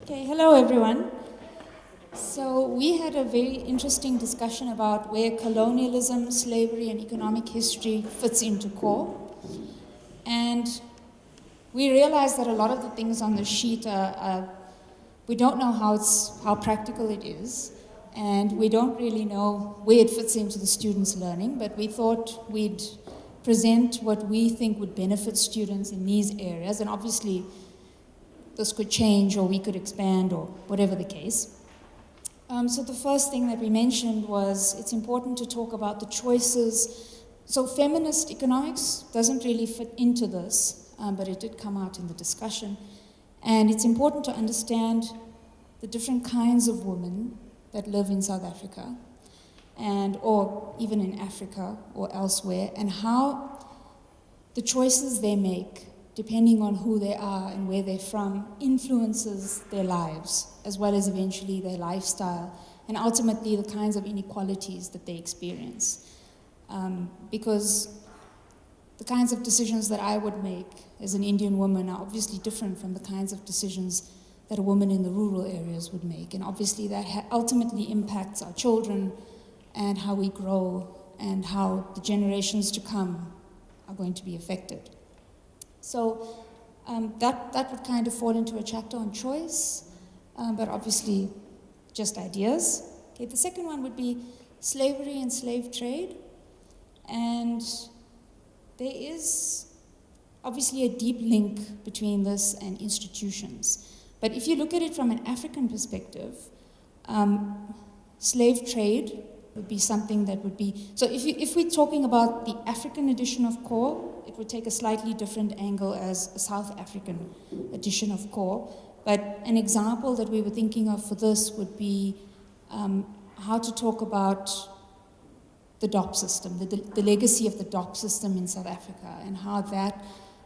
Okay, hello everyone. So we had a very interesting discussion about where colonialism, slavery, and economic history fits into core. And we realized that a lot of the things on the sheet we don't know how practical it is, and we don't really know where it fits into the students' learning, but we thought we'd present what we think would benefit students in these areas, and obviously this could change or we could expand or whatever the case. So the first thing that we mentioned was it's important to talk about the choices. So feminist economics doesn't really fit into this, but it did come out in the discussion. And it's important to understand the different kinds of women that live in South Africa or even in Africa or elsewhere, and how the choices they make, depending on who they are and where they're from, influences their lives, as well as eventually their lifestyle, and ultimately the kinds of inequalities that they experience. Because the kinds of decisions that I would make as an Indian woman are obviously different from the kinds of decisions that a woman in the rural areas would make. And obviously that ultimately impacts our children and how we grow and how the generations to come are going to be affected. So that would kind of fall into a chapter on choice, but obviously just ideas. Okay, the second one would be slavery and slave trade. And there is obviously a deep link between this and institutions. But if you look at it from an African perspective, slave trade would be something that would be, so if we're talking about the African edition of core, it would take a slightly different angle as a South African edition of core. But an example that we were thinking of for this would be how to talk about the DOP system, the legacy of the DOP system in South Africa, and how that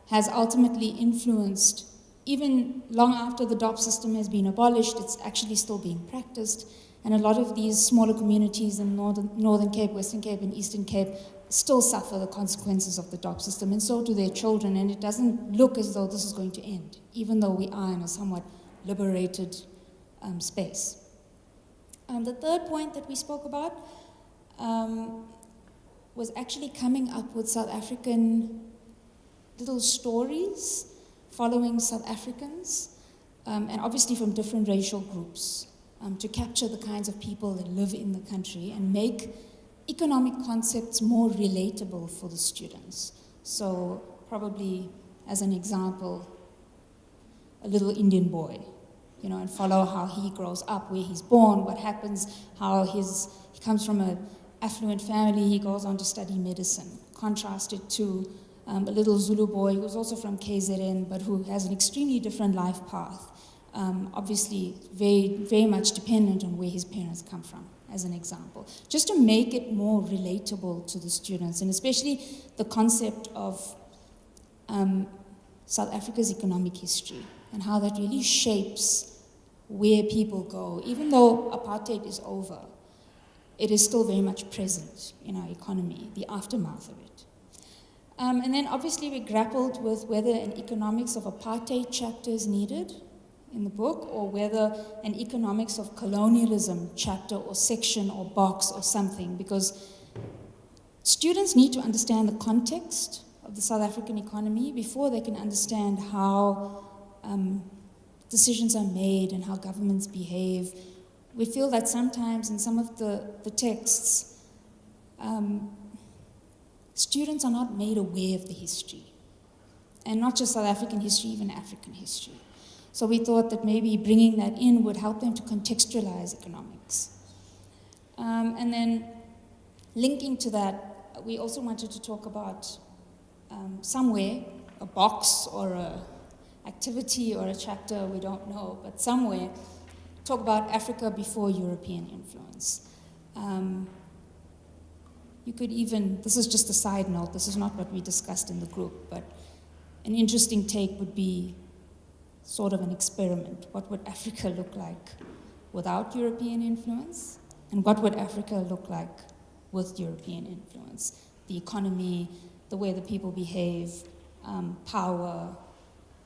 has ultimately influenced, even long after the DOP system has been abolished, it's actually still being practiced. And a lot of these smaller communities in Northern Cape, Western Cape, and Eastern Cape still suffer the consequences of the DOP system, and so do their children, and it doesn't look as though this is going to end, even though we are in a somewhat liberated space. The third point that we spoke about was actually coming up with South African little stories following South Africans, and obviously from different racial groups, to capture the kinds of people that live in the country and make economic concepts more relatable for the students. So probably, as an example, a little Indian boy, and follow how he grows up, where he's born, what happens, how he comes from an affluent family, he goes on to study medicine. Contrast it to a little Zulu boy who's also from KZN, but who has an extremely different life path. Obviously, very, very much dependent on where his parents come from, as an example. Just to make it more relatable to the students, and especially the concept of South Africa's economic history, and how that really shapes where people go. Even though apartheid is over, it is still very much present in our economy, the aftermath of it. And then obviously we grappled with whether an economics of apartheid chapter is needed in the book, or whether an economics of colonialism chapter or section or box or something, because students need to understand the context of the South African economy before they can understand how decisions are made and how governments behave. We feel that sometimes in some of the texts, students are not made aware of the history. And not just South African history, even African history. So we thought that maybe bringing that in would help them to contextualize economics. And then linking to that, we also wanted to talk about somewhere, a box or a activity or a chapter, we don't know, but somewhere, talk about Africa before European influence. You could even, this is just a side note, this is not what we discussed in the group, but an interesting take would be sort of an experiment. What would Africa look like without European influence? And what would Africa look like with European influence? The economy, the way the people behave, power,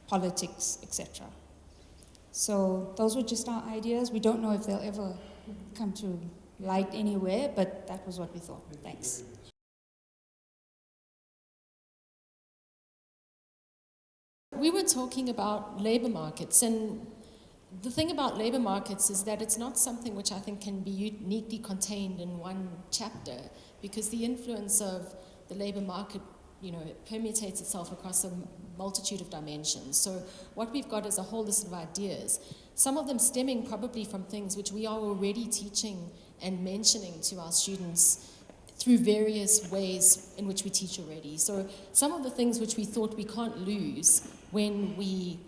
politics, etc. So those were just our ideas. We don't know if they'll ever come to light anywhere, but that was what we thought. Thanks. We were talking about labor markets, and the thing about labor markets is that it's not something which I think can be uniquely contained in one chapter, because the influence of the labor market, it permutates itself across a multitude of dimensions. So what we've got is a whole list of ideas, some of them stemming probably from things which we are already teaching and mentioning to our students through various ways in which we teach already. So some of the things which we thought we can't lose when we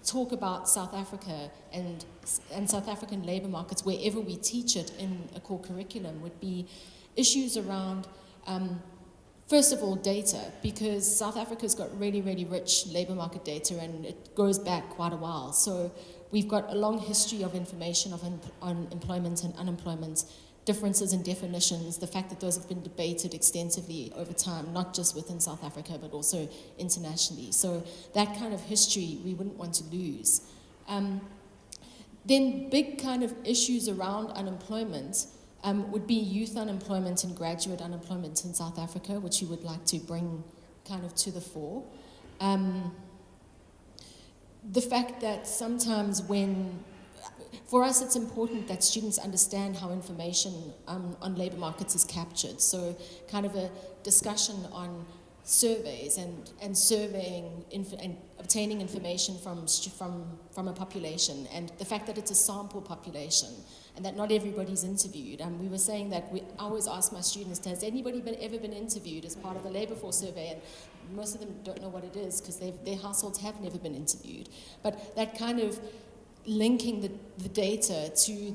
talk about South Africa and South African labor markets wherever we teach it in a core curriculum would be issues around, first of all, data, because South Africa's got really, really rich labor market data, and it goes back quite a while. So we've got a long history of information on employment and unemployment, differences in definitions, the fact that those have been debated extensively over time, not just within South Africa, but also internationally. So that kind of history we wouldn't want to lose. Then big kind of issues around unemployment would be youth unemployment and graduate unemployment in South Africa, which we would like to bring kind of to the fore. The fact that sometimes for us, it's important that students understand how information on labor markets is captured. So kind of a discussion on surveys and surveying and obtaining information from a population, and the fact that it's a sample population and that not everybody's interviewed. We were saying that I always ask my students, has anybody ever been interviewed as part of the labor force survey? And most of them don't know what it is because their households have never been interviewed. But that kind of linking the data to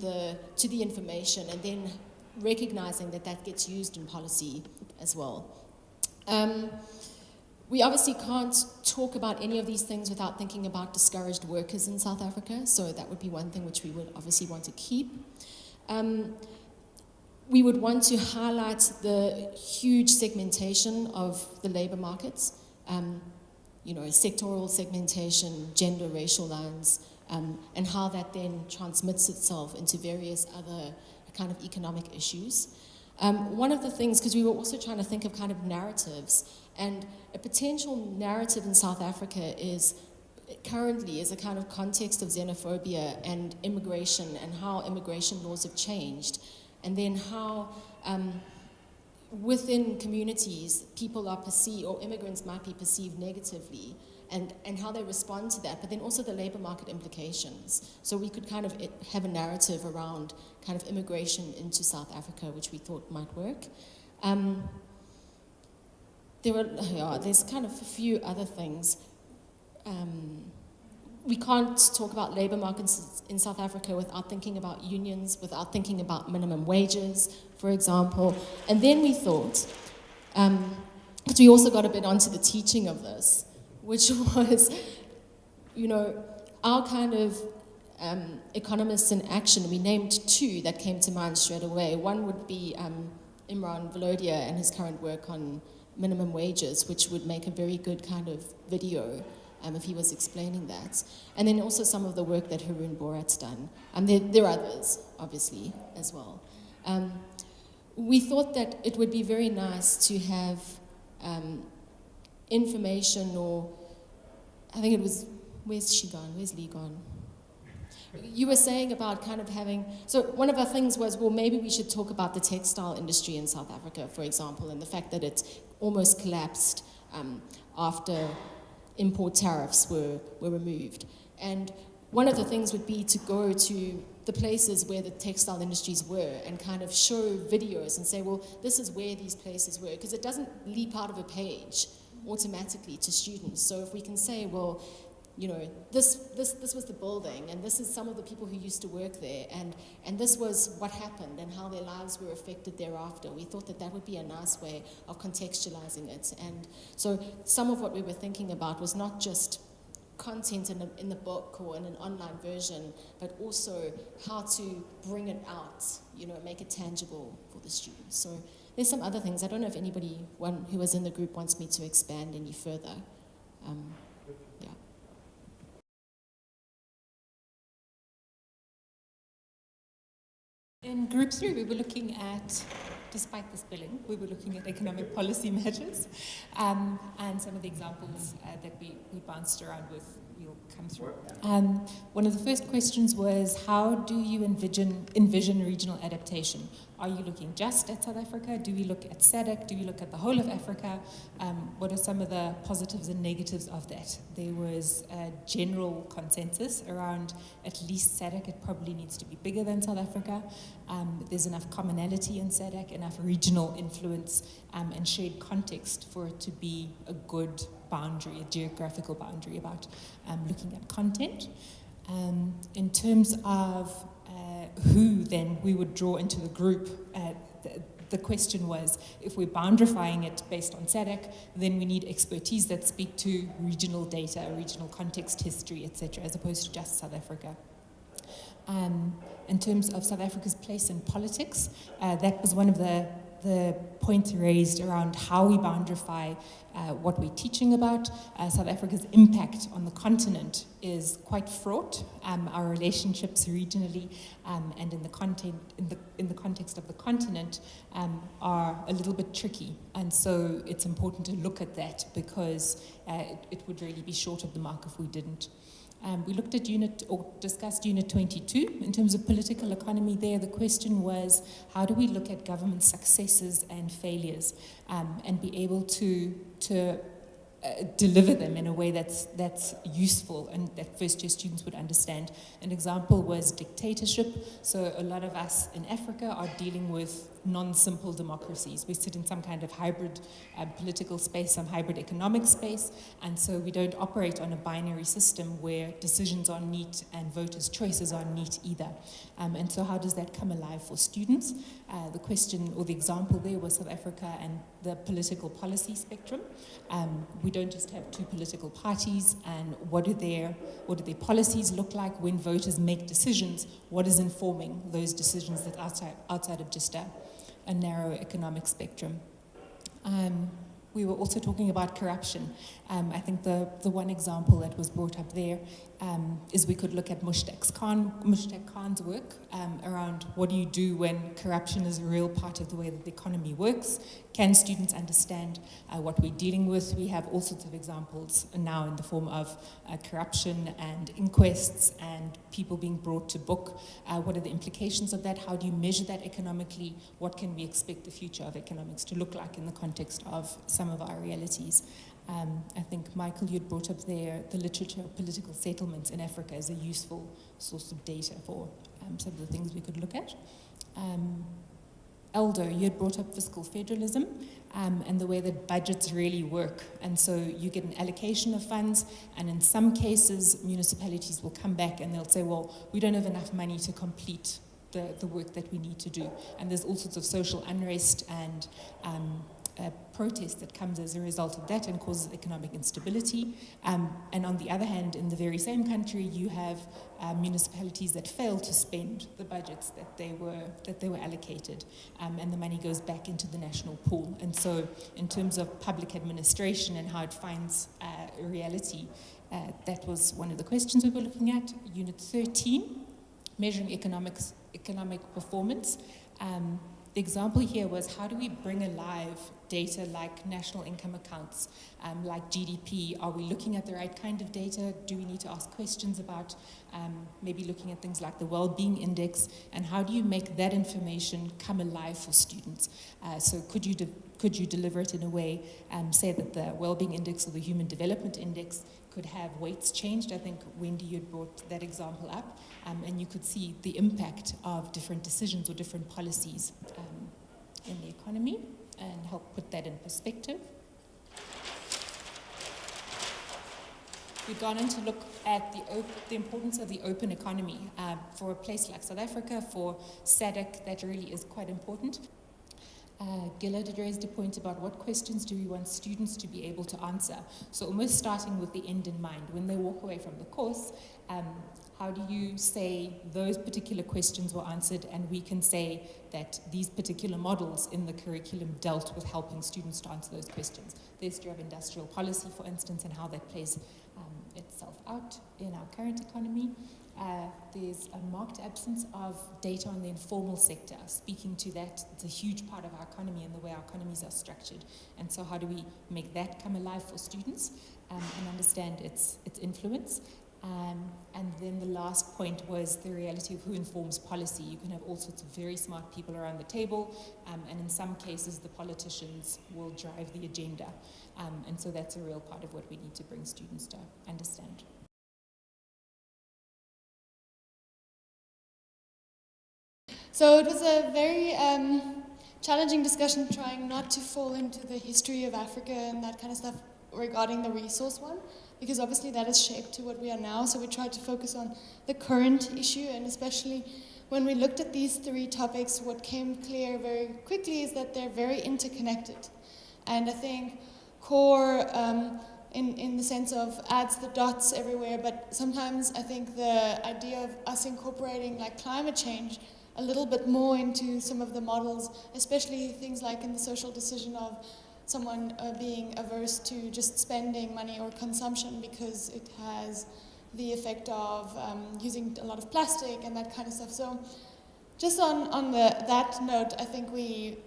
the information, and then recognizing that gets used in policy as well. We obviously can't talk about any of these things without thinking about discouraged workers in South Africa, so that would be one thing which we would obviously want to keep. We would want to highlight the huge segmentation of the labor markets, sectoral segmentation, gender, racial lines, and how that then transmits itself into various other kind of economic issues. One of the things, because we were also trying to think of kind of narratives, and a potential narrative in South Africa currently is a kind of context of xenophobia and immigration, and how immigration laws have changed, and then how within communities people are perceived, or immigrants might be perceived negatively, and how they respond to that, but then also the labor market implications. So we could kind of have a narrative around kind of immigration into South Africa, which we thought might work. There's kind of a few other things. We can't talk about labor markets in South Africa without thinking about unions, without thinking about minimum wages, for example. And then we thought, because we also got a bit onto the teaching of this, which was, our kind of economists in action. We named two that came to mind straight away. One would be Imran Valodia and his current work on minimum wages, which would make a very good kind of video if he was explaining that. And then also some of the work that Haroon Borat's done. There are others, obviously, as well. We thought that it would be very nice to have information, or I think it was, where's she gone? Where's Lee gone? You were saying about kind of having, so one of our things was, well, maybe we should talk about the textile industry in South Africa, for example, and the fact that it almost collapsed after import tariffs were removed. And one of the things would be to go to the places where the textile industries were and kind of show videos and say, well, this is where these places were, because it doesn't leap out of a page automatically to students. So if we can say, well, this was the building, and this is some of the people who used to work there, and this was what happened and how their lives were affected thereafter. We thought that would be a nice way of contextualizing it. And so some of what we were thinking about was not just content in the book or in an online version, but also how to bring it out, make it tangible for the students. So there's some other things. I don't know if anyone who was in the group wants me to expand any further. group 3, we were looking at, despite the spelling, we were looking at economic policy matters, and some of the examples that we bounced around with will come through. One of the first questions was, how do you envision regional adaptation? Are you looking just at South Africa? Do we look at SADC? Do we look at the whole of Africa? What are some of the positives and negatives of that? There was a general consensus around at least SADC. It probably needs to be bigger than South Africa. There's enough commonality in SADC, enough regional influence and shared context for it to be a good boundary, a geographical boundary about looking at content. In terms of who then we would draw into the group, the question was, if we're boundarifying it based on SADC, then we need expertise that speak to regional data, regional context, history, etc., as opposed to just South Africa. In terms of South Africa's place in politics, that was one of the points raised around how we boundarify what we're teaching about. South Africa's impact on the continent is quite fraught. Our relationships regionally and in the context of the continent are a little bit tricky, and so it's important to look at that because it would really be short of the mark if we didn't. We looked at discussed Unit 22 in terms of political economy there. The question was, how do we look at government successes and failures and be able to deliver them in a way that's useful and that first-year students would understand. An example was dictatorship. So a lot of us in Africa are dealing with non-simple democracies. We sit in some kind of hybrid political space, some hybrid economic space, and so we don't operate on a binary system where decisions are neat and voters' choices are neat either. And so how does that come alive for students? The question or the example there was South Africa and the political policy spectrum. We don't just have two political parties, and what do their policies look like when voters make decisions? What is informing those decisions that's outside of just a narrow economic spectrum? We were also talking about corruption. I think the one example that was brought up there is we could look at Mushtaq Khan's work around what do you do when corruption is a real part of the way that the economy works. Can students understand what we're dealing with? We have all sorts of examples now in the form of corruption and inquests and people being brought to book. What are the implications of that? How do you measure that economically? What can we expect the future of economics to look like in the context of some of our realities? I think, Michael, you'd brought up there the literature of political settlements in Africa as a useful source of data for some of the things we could look at. Aldo, you had brought up fiscal federalism and the way that budgets really work. And so you get an allocation of funds, and in some cases, municipalities will come back and they'll say, well, we don't have enough money to complete the work that we need to do. And there's all sorts of social unrest and protest that comes as a result of that and causes economic instability. And on the other hand, in the very same country, you have municipalities that fail to spend the budgets that they were allocated, and the money goes back into the national pool. And so, in terms of public administration and how it finds reality, that was one of the questions we were looking at. Unit 13, measuring economic performance. The example here was, how do we bring alive data like national income accounts, like GDP? Are we looking at the right kind of data? Do we need to ask questions about maybe looking at things like the well-being index? And how do you make that information come alive for students? So could you deliver it in a way, say that the well-being index or the human development index could have weights changed? I think, Wendy, you had brought that example up, and you could see the impact of different decisions or different policies in the economy and help put that in perspective. We've gone on to look at the importance of the open economy for a place like South Africa, for SADC, that really is quite important. Gilla did raise the point about what questions do we want students to be able to answer. So almost starting with the end in mind. When they walk away from the course, how do you say those particular questions were answered, and we can say that these particular models in the curriculum dealt with helping students to answer those questions. The history of industrial policy, for instance, and how that plays itself out in our current economy. there's a marked absence of data on the informal sector, speaking to that. It's a huge part of our economy and the way our economies are structured. And so how do we make that come alive for students and understand its influence? And then the last point was the reality of who informs policy. You can have all sorts of very smart people around the table, and in some cases the politicians will drive the agenda. And so that's a real part of what we need to bring students to understand. So it was a very challenging discussion, trying not to fall into the history of Africa and that kind of stuff regarding the resource one, because obviously that has shaped to what we are now. So we tried to focus on the current issue, and especially when we looked at these three topics, what came clear very quickly is that they're very interconnected. And I think core, in the sense of adds the dots everywhere, but sometimes I think the idea of us incorporating like climate change a little bit more into some of the models, especially things like in the social decision of someone being averse to just spending money or consumption because it has the effect of using a lot of plastic and that kind of stuff. So just on that note, I think we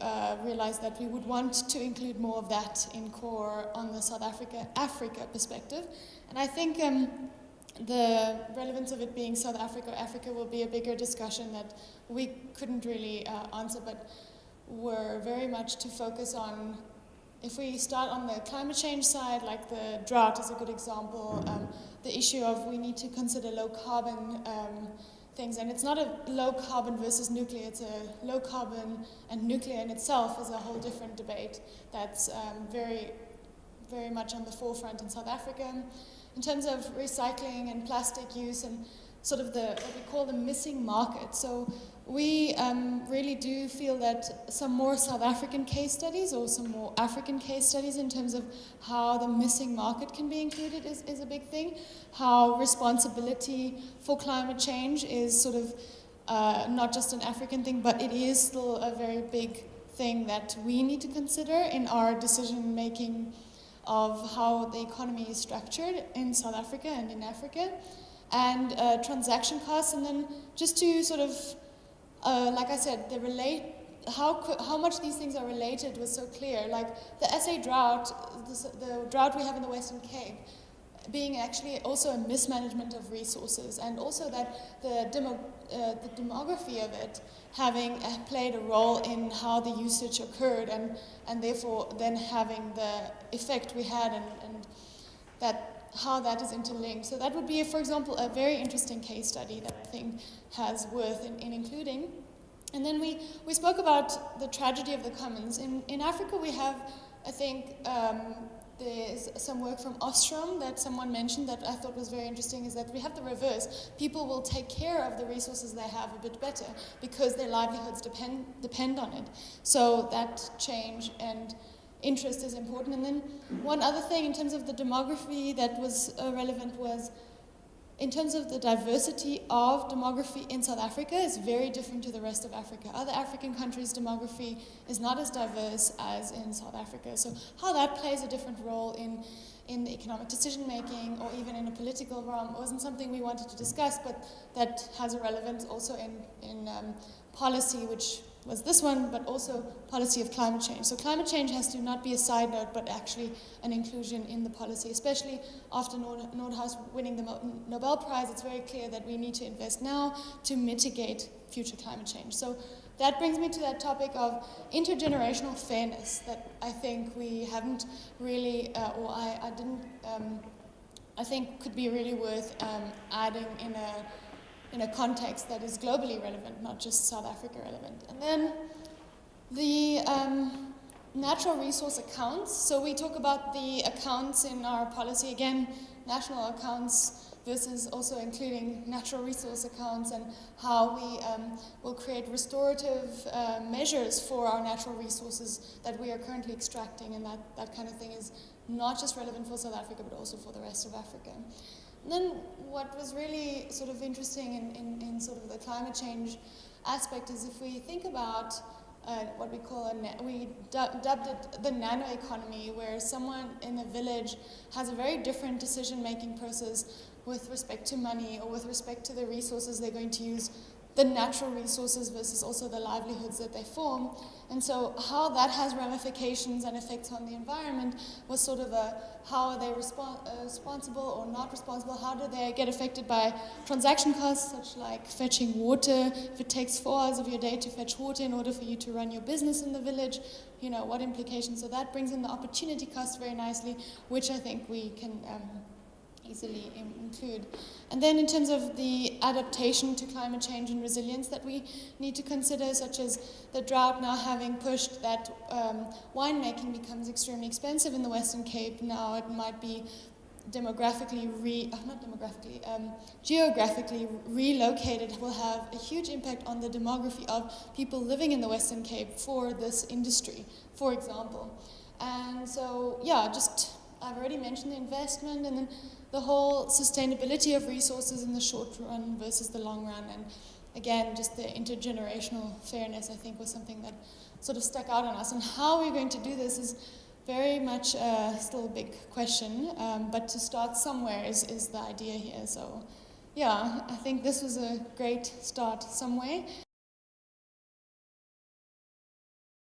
realized that we would want to include more of that in core on the South Africa perspective. And I think the relevance of it being South Africa will be a bigger discussion that we couldn't really answer, but we're very much to focus on, if we start on the climate change side, like the drought is a good example, the issue of we need to consider low carbon things, and it's not a low carbon versus nuclear, it's a low carbon, and nuclear in itself is a whole different debate that's very, very much on the forefront in South Africa. In terms of recycling and plastic use and sort of what we call the missing market. So we really do feel that some more South African case studies or some more African case studies in terms of how the missing market can be included is a big thing. How responsibility for climate change is sort of not just an African thing, but it is still a very big thing that we need to consider in our decision making of how the economy is structured in South Africa and in Africa, and transaction costs, and then just to sort of, like I said, how much these things are related was so clear. Like the SA drought, the drought we have in the Western Cape, being actually also a mismanagement of resources, and also that the demography of it having played a role in how the usage occurred, and therefore then having the effect we had, and that how that is interlinked. So that would be, for example, a very interesting case study that I think has worth in including. And then we spoke about the tragedy of the commons. In Africa we have, I think, there's some work from Ostrom that someone mentioned that I thought was very interesting, is that we have the reverse. People will take care of the resources they have a bit better because their livelihoods depend on it. So that change and interest is important. And then one other thing in terms of the demography that was relevant was in terms of the diversity of demography in South Africa is very different to the rest of Africa. Other African countries' demography is not as diverse as in South Africa. So how that plays a different role in the economic decision making or even in a political realm wasn't something we wanted to discuss, but that has a relevance also in policy, which was this one, but also policy of climate change. So climate change has to not be a side note, but actually an inclusion in the policy, especially after Nordhaus winning the Nobel Prize. It's very clear that we need to invest now to mitigate future climate change. So that brings me to that topic of intergenerational fairness that I think we haven't really, or I didn't, I think could be really worth adding in a context that is globally relevant, not just South Africa relevant. And then the natural resource accounts. So we talk about the accounts in our policy, again, national accounts versus also including natural resource accounts, and how we will create restorative measures for our natural resources that we are currently extracting, and that kind of thing is not just relevant for South Africa, but also for the rest of Africa. And then what was really sort of interesting in sort of the climate change aspect is if we think about what we call, we dubbed it the Nano Economy, where someone in a village has a very different decision-making process with respect to money or with respect to the resources they're going to use, the natural resources versus also the livelihoods that they form. And so how that has ramifications and effects on the environment was sort of a, how are they responsible or not responsible? How do they get affected by transaction costs, such like fetching water? If it takes 4 hours of your day to fetch water in order for you to run your business in the village, you know, what implications? So that brings in the opportunity cost very nicely, which I think we can easily include. And then in terms of the adaptation to climate change and resilience that we need to consider, such as the drought now having pushed that winemaking becomes extremely expensive in the Western Cape. Now it might be geographically relocated, will have a huge impact on the demography of people living in the Western Cape for this industry, for example. And so, yeah, I've already mentioned the investment and then the whole sustainability of resources in the short run versus the long run. And again, just the intergenerational fairness, I think, was something that sort of stuck out on us. And how we're going to do this is very much still a big question, but to start somewhere is the idea here. So yeah, I think this was a great start some way.